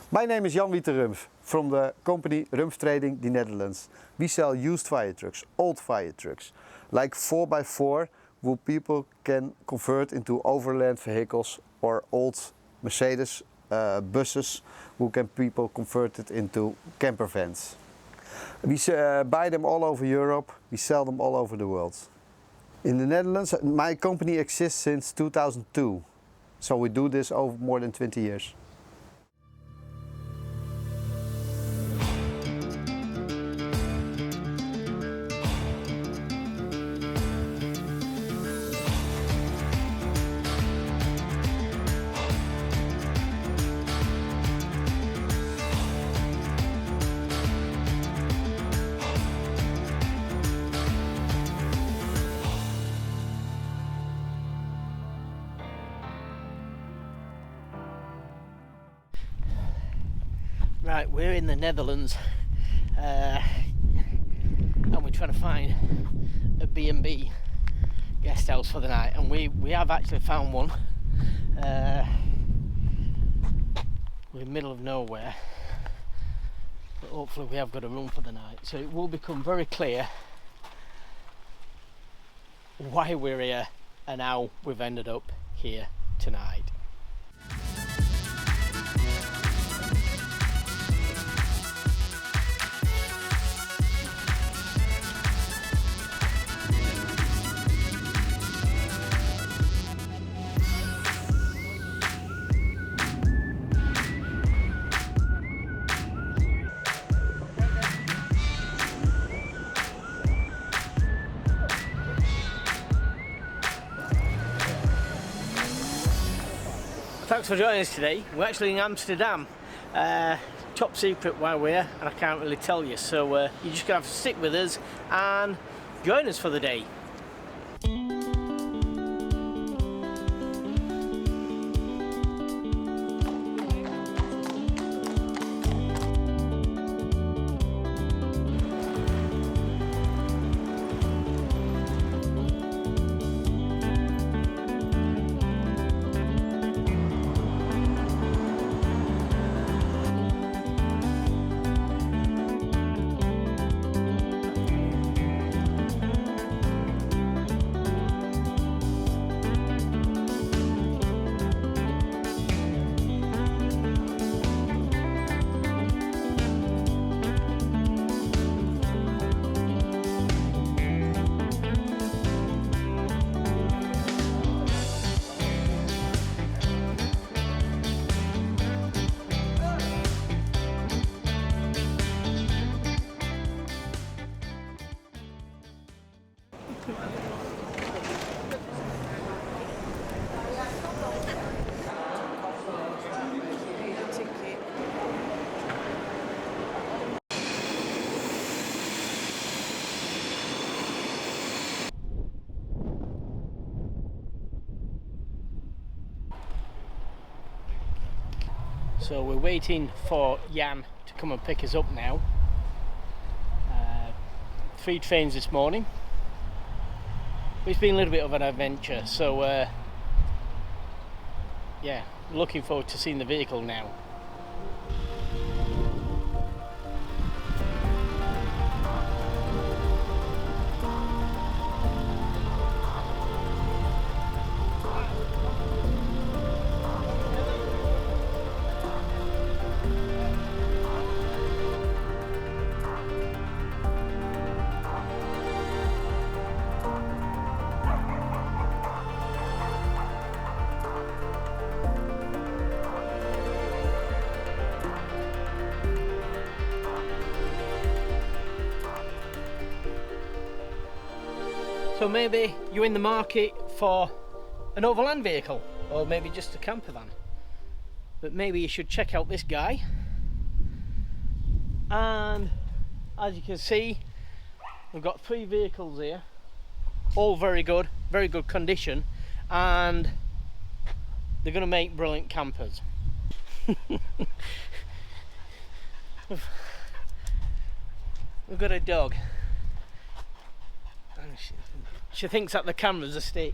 My name is Jan Rumpff from the company Rumpff Trading, the Netherlands. We sell used fire trucks, old fire trucks, like 4x4, where people can convert into overland vehicles, or old Mercedes buses, who can people convert it into camper vans. We buy them all over Europe, we sell them all over the world. In the Netherlands, my company exists since 2002, so we do this over more than 20 years. Right, we're in the Netherlands and we're trying to find a B&B guest house for the night, and we have actually found one. We're in the middle of nowhere, but hopefully we have got a room for the night, so it will become very clear why we're here and how we've ended up here tonight. Thanks for joining us today. We're actually in Amsterdam. Top secret why we're here, and I can't really tell you, so you're just gonna have to stick with us and join us for the day. So we're waiting for Jan to come and pick us up now. 3 trains this morning. It's been a little bit of an adventure, so yeah, looking forward to seeing the vehicle now. So maybe you're in the market for an overland vehicle, or maybe just a camper van, but maybe you should check out this guy. And as you can see, we've got 3 vehicles here, all very good condition, and they're going to make brilliant campers. We've got a dog. She thinks that the camera's a stick.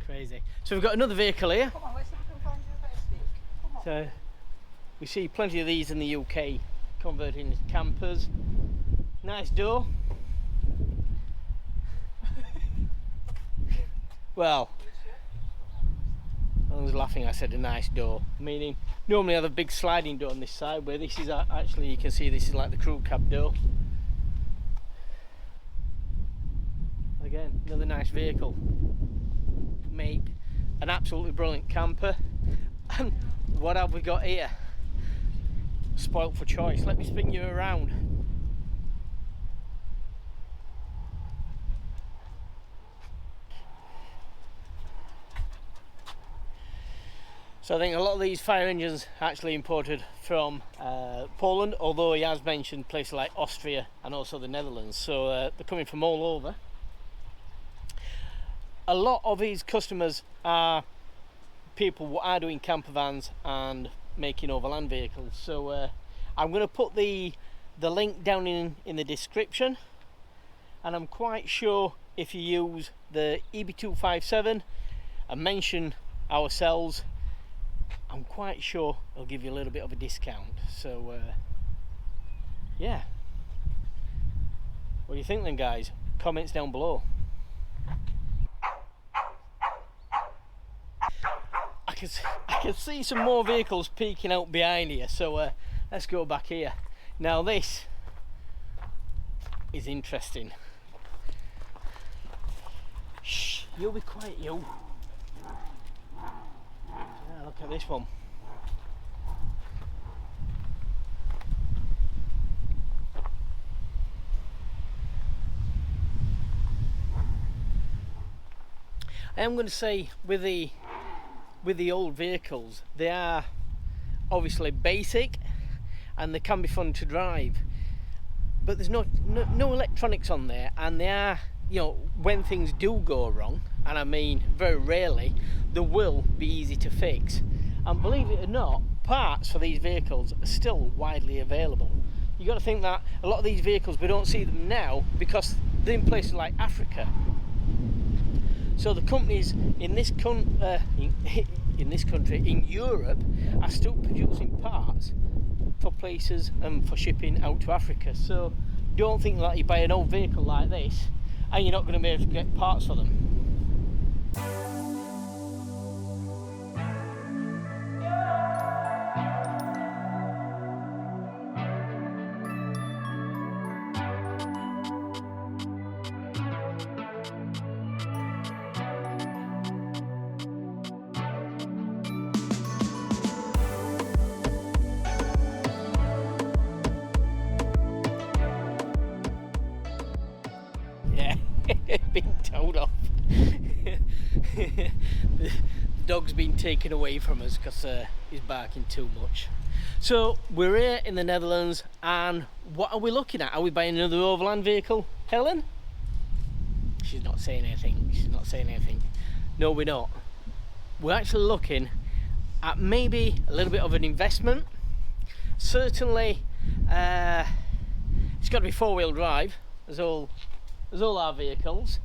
Crazy. So we've got another vehicle here. Come on, let's see if we can find you a better stick. Come So we see plenty of these in the UK converting into campers. Nice door. Well, I was laughing, I said a nice door, meaning normally I have a big sliding door on this side, where this is actually, you can see this is like the crew cab door. Again, another nice vehicle. Make an absolutely brilliant camper. And what have we got here? Spoilt for choice. Let me spin you around. So I think a lot of these fire engines are actually imported from Poland, although he has mentioned places like Austria and also the Netherlands, so they're coming from all over. A lot of his customers are people who are doing camper vans and making overland vehicles, so I'm going to put the link down in the description, and I'm quite sure if you use the EB257 and mention ourselves, I'm quite sure it'll give you a little bit of a discount. So yeah, what do you think then, guys? Comments down below. I can see some more vehicles peeking out behind here, so let's go back here. Now this is interesting. Shh, you'll be quiet, you. Yeah, look at this one. I am going to say with the old vehicles, they are obviously basic and they can be fun to drive, but there's no electronics on there, and they are, you know, when things do go wrong, and I mean very rarely, they will be easy to fix. And believe it or not, parts for these vehicles are still widely available. You got to think that a lot of these vehicles, we don't see them now because they're in places like Africa. So the companies in this country, in Europe, are still producing parts for places and for shipping out to Africa. So don't think that you buy an old vehicle like this and you're not going to be able to get parts for them. Been towed off. The dog's been taken away from us because he's barking too much. So we're here in the Netherlands, and what are we looking at? Are we buying another overland vehicle, Helen? She's not saying anything. She's not saying anything. No, we're not. We're actually looking at maybe a little bit of an investment. Certainly it's got to be four-wheel drive, as all our vehicles,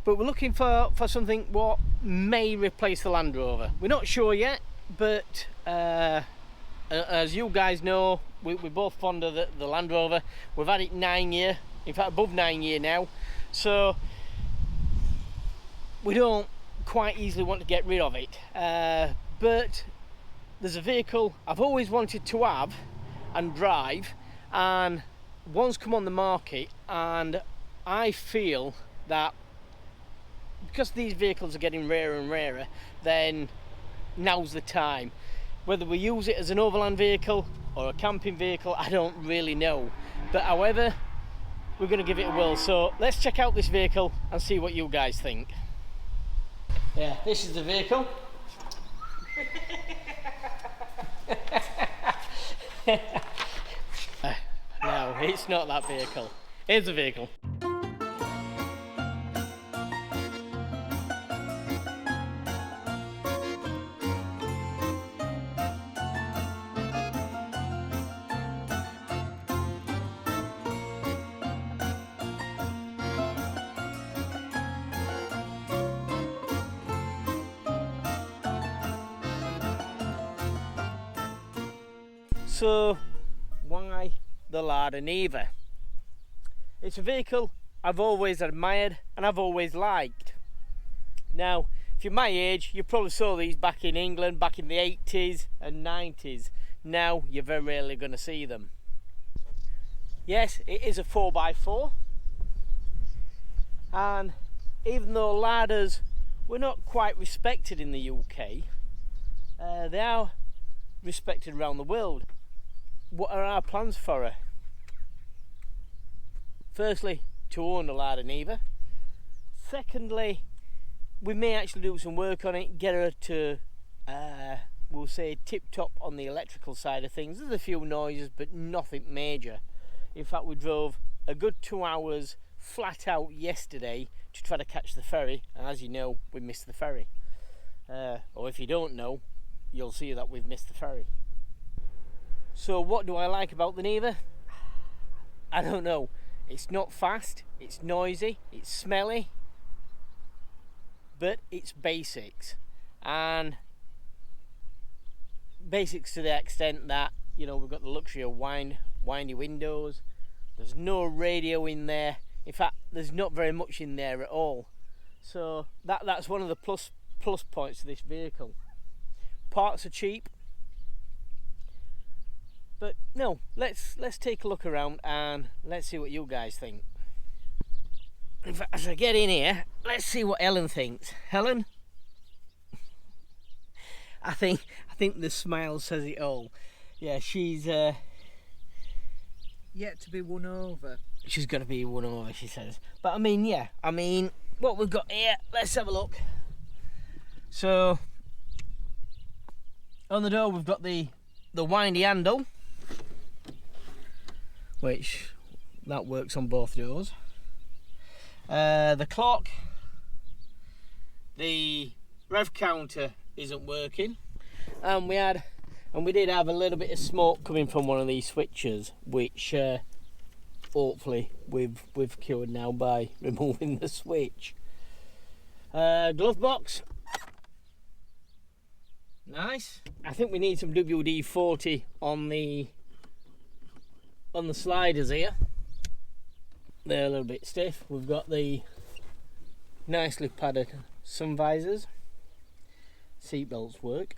but we're looking for something what may replace the Land Rover. We're not sure yet, but as you guys know, we're both fond of the Land Rover. We've had it 9 years, in fact above 9 years now, so we don't quite easily want to get rid of it, but there's a vehicle I've always wanted to have and drive, and one's come on the market, and I feel that because these vehicles are getting rarer and rarer, then now's the time. Whether we use it as an overland vehicle or a camping vehicle, I don't really know, but however, we're going to give it a whirl. So let's check out this vehicle and see what you guys think. Yeah, this is the vehicle. No, it's not that vehicle. Here's the vehicle. So why the Lada Niva? It's a vehicle I've always admired and I've always liked. Now, if you're my age, you probably saw these back in England back in the 80s and 90s. Now you're very rarely going to see them. Yes, it is a 4x4, and even though Ladas were not quite respected in the UK, they are respected around the world. What are our plans for her? Firstly, to own a Lada Niva. Secondly, we may actually do some work on it, get her to, we'll say, tip-top on the electrical side of things. There's a few noises, but nothing major. In fact, we drove a good 2 hours flat out yesterday to try to catch the ferry, and as you know, we missed the ferry. Or if you don't know, you'll see that we've missed the ferry. So what do I like about the Niva? I don't know. It's not fast, it's noisy, it's smelly, but it's basics. And basics to the extent that, you know, we've got the luxury of windy windows. There's no radio in there. In fact, there's not very much in there at all. So that's one of the plus points of this vehicle. Parts are cheap. But no, let's take a look around and let's see what you guys think. In fact, as I get in here, let's see what Helen thinks. Helen? I think the smile says it all. Yeah, she's yet to be won over. She's got to be won over, she says. But I mean, yeah, what we've got here, let's have a look. So on the door we've got the windy handle, which that works on both doors. The clock, the rev counter isn't working, and we did have a little bit of smoke coming from one of these switches, which hopefully we've cured now by removing the switch. Glove box, nice. I think we need some WD-40 on the sliders here. They're a little bit stiff. We've got the nicely padded sun visors. Seat belts work.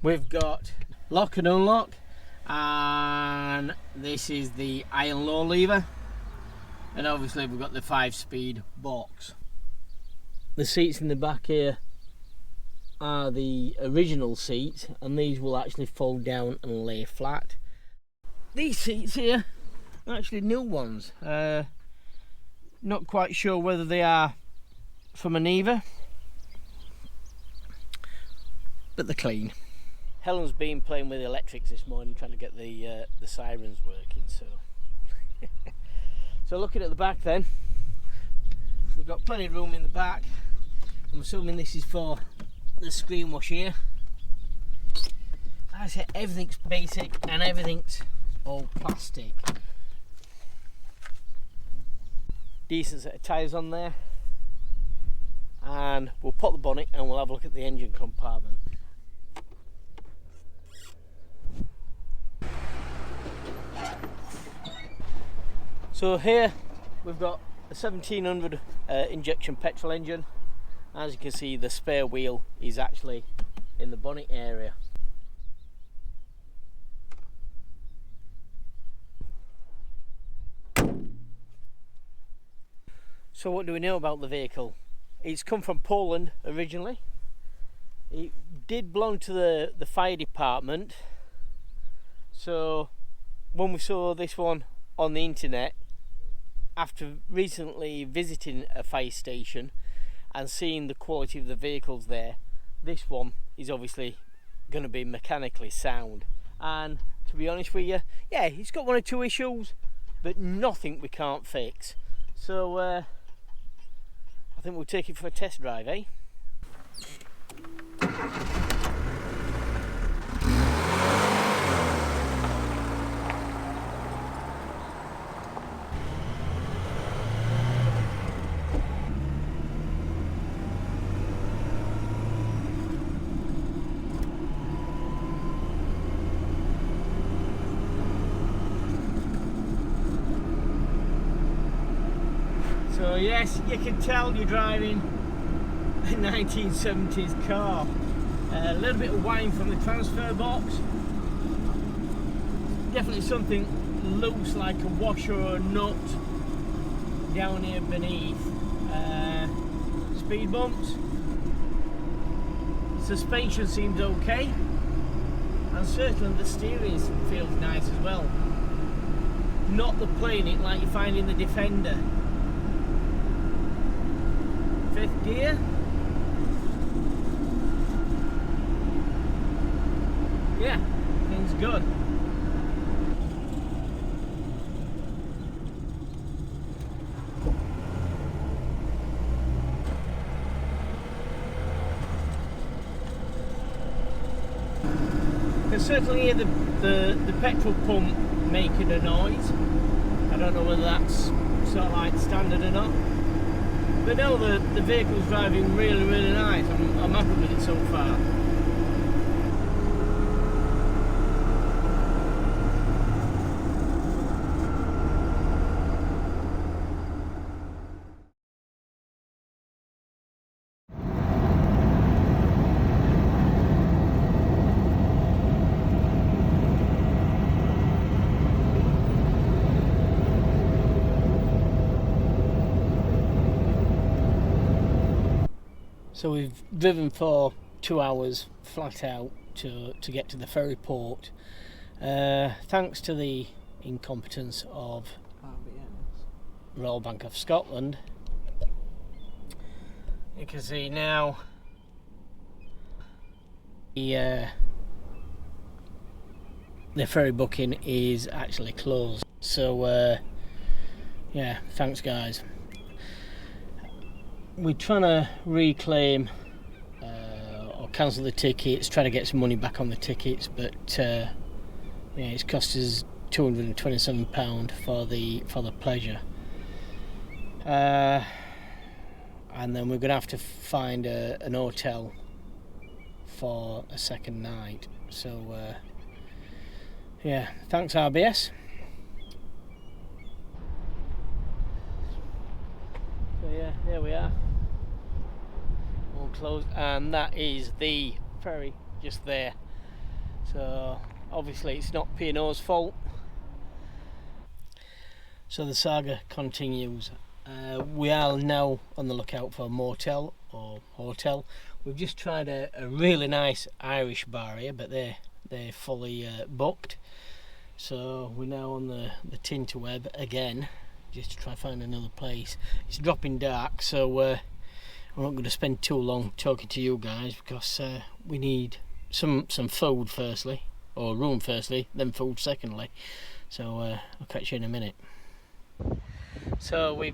We've got lock and unlock, and this is the high and low lever, and obviously we've got the 5-speed box. The seats in the back here are the original seats, and these will actually fold down and lay flat. These seats here are actually new ones. Not quite sure whether they are from a Niva, but they're clean. Helen's been playing with the electrics this morning, trying to get the sirens working. So looking at the back, then we've got plenty of room in the back. I'm assuming this is for the screen wash here. As I said, everything's basic and everything's all plastic. Decent set of tyres on there, and we'll pop the bonnet and we'll have a look at the engine compartment. So here we've got a 1700 injection petrol engine. As you can see, the spare wheel is actually in the bonnet area. So what do we know about the vehicle? It's come from Poland originally. It did belong to the fire department. So when we saw this one on the internet, after recently visiting a fire station and seeing the quality of the vehicles there, this one is obviously going to be mechanically sound. And to be honest with you, yeah, it's got one or two issues, but nothing we can't fix. So I think we'll take it for a test drive, eh? yes, you can tell you're driving a 1970s car. A little bit of whine from the transfer box. Definitely something loose, like a washer or a nut down here beneath. Speed bumps. Suspension seems okay, and certainly the steering feels nice as well. Not the playing it like you find in the Defender. 5th gear. Yeah, things good. You can certainly hear the petrol pump making a noise. I don't know whether that's sort of like standard or not. But no, the vehicle's driving really, really nice. I'm happy with it so far. So we've driven for 2 hours flat out to get to the ferry port. Thanks to the incompetence of Royal Bank of Scotland, you can see now the ferry booking is actually closed. So yeah, thanks guys. We're trying to reclaim or cancel the tickets, try to get some money back on the tickets, but yeah, it's cost us £227 for the pleasure, and then we're gonna have to find an hotel for a second night. So yeah, thanks RBS. So yeah, there we are, all closed, and that is the ferry just there. So obviously it's not P&O's fault. So the saga continues. We are now on the lookout for a motel or hotel. We've just tried a really nice Irish bar here, but they're fully booked. So we're now on the Tinterweb again, just to try and find another place. It's dropping dark, so we're not going to spend too long talking to you guys, because we need some food firstly, or room firstly, then food secondly. So I'll catch you in a minute. So we've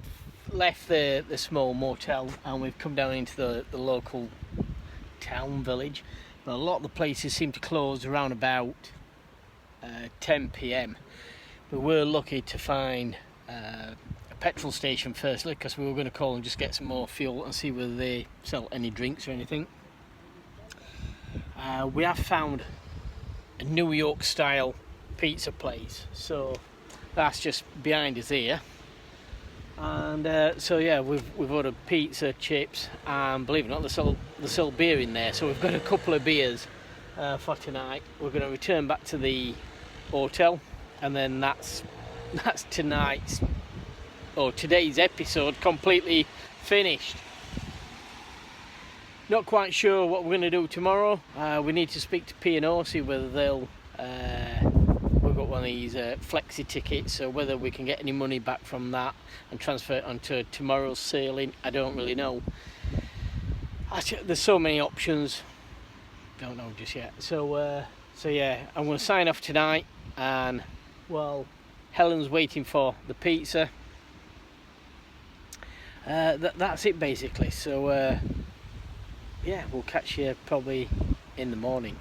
left the small motel and we've come down into the local town village. But a lot of the places seem to close around about 10 PM. But we're lucky to find a petrol station firstly, because we were going to call and just get some more fuel and see whether they sell any drinks or anything. We have found a New York style pizza place, so that's just behind us here. And so yeah, we've ordered pizza, chips, and believe it or not, they sell beer in there. So we've got a couple of beers for tonight. We're going to return back to the hotel, and then that's tonight's or today's episode completely finished. Not quite sure what we're going to do tomorrow. We need to speak to P&O, see whether they'll we've got one of these flexi tickets, so whether we can get any money back from that and transfer it onto tomorrow's sailing, I don't really know. There's so many options, don't know just yet. So yeah, I'm going to sign off tonight, and well, Helen's waiting for the pizza. That's it basically. So yeah, we'll catch you probably in the morning.